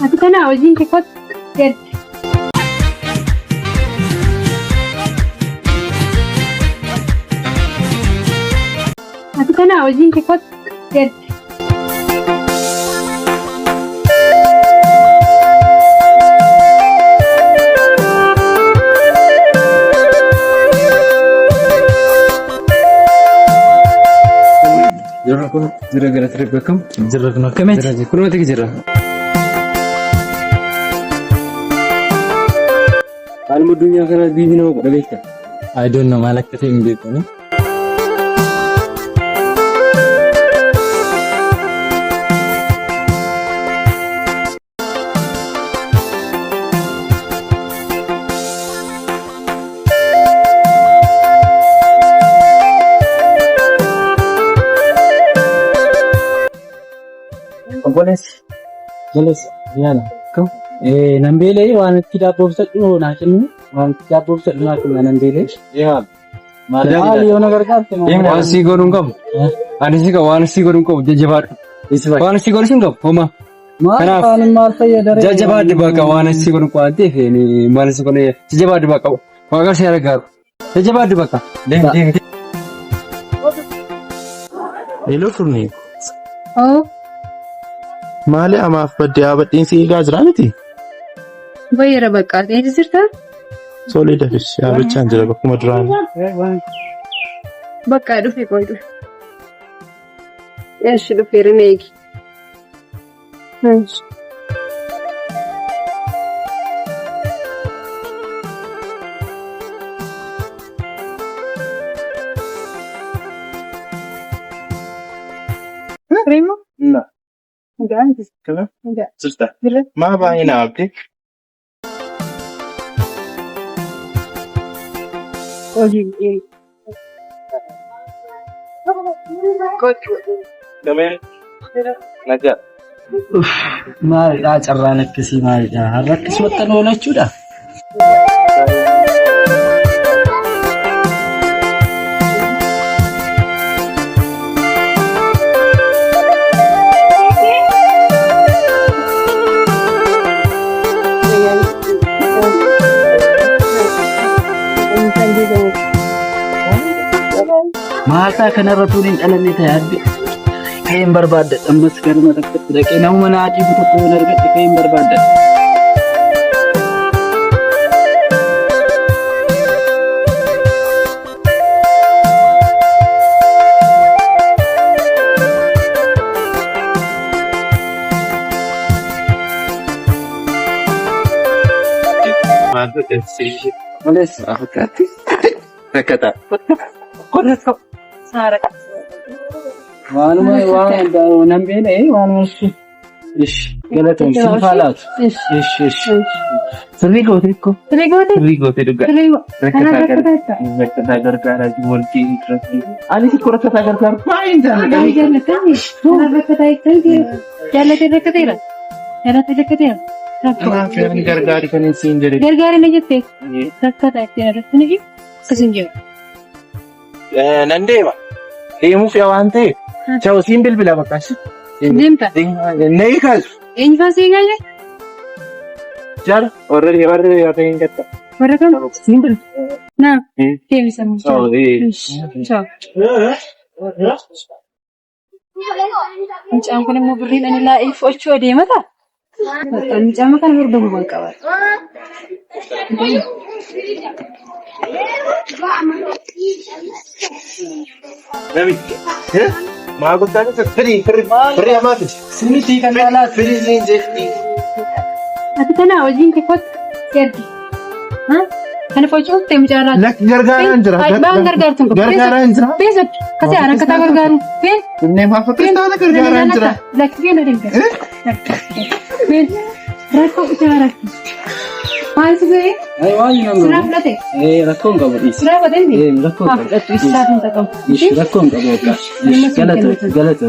Ati kana wajjin kee ergi. Ati kana wajjin kee ergi. Jira gara tribeekam jira kana kameet jira kunuuti jira almu dunya kana biibina ko daleka I don't know malak kete inde ko ni Boles yana ko nambele waan kida bobsadhu na kennu waan kida bobsadhu na kennu nambele ya maal yo nagar kaarte waan si gorun kam ani si ka waan si gorun ko jajabaad waan si gorun kam homa kana waan maal fayyadare jajabaad baka waan si gorun ko ante ni maal si kone jajabaad baka waaga shara gar jajabaad baka hello furni oh Maali amaaf badde abadhiin si eegaa jira miti? Baay'ee bakka ta'ee jirta? Solee dafis yaabachaan jira bakkuma duraan. Bakka dhufe qoydu. Eesh dhufeera neegi. Primo? Na. Enggak. Kenapa? Enggak. Sudah. Jelas. Ma bahin abdi. Oh, iya. Kemen. Ngajak. maal daa carraan akkasii maalidha har'a akkasii waxtan oolachuudha Mata kanarra turin dhalanne tayaadde kayin barbaadda ammas garuma takkatti dhaqee nama naati tokko nargatti kayin barbaadda Matu kasih. Oles akati Nakata. Correcto. Sara. waanuma waan nambele waanuma ish galaton sifalat ish Rigo duga Rekata gargara volti krati ali si korata gargara pain jana Kenapa gargari kan sinjere Gargari na jette. Rakkata itti arrafni kasinjere. Nandema. Deemu fi awante. Ciao simbil bila bakas. Deemta. Nei kaas. Eenyufaa si eegalle? Jara warri yatain gatta. Warra kam? Simbil. Naa. Deebisamu. Oh Ciao. Mucaan kun immoo birriin ani laa'iif olchuu adeemata. Mucaan kana hordofu waan qaba. Nabi. Maa guddaani firii amaati. Siniti kanala Firii zinjetti. Ati kana wajjin kee ergi. Kana fochoo ta'e mucaan Lak gargaaraan jira. Baan gargaartuun qaba. Gargaaraan jira. Beesat. Kasi anak kata gargaaru. Been. Inni maa fakkaata gargaaraan jira. Lak been adeemte. Been. Rakkoo bichaara. Maal sugee? ay waan Sirraa fudhate? rakkoon qabu Sirraa fudhate? rakkoon Fudhatu isaa hin taqabu. rakkoon qabu galata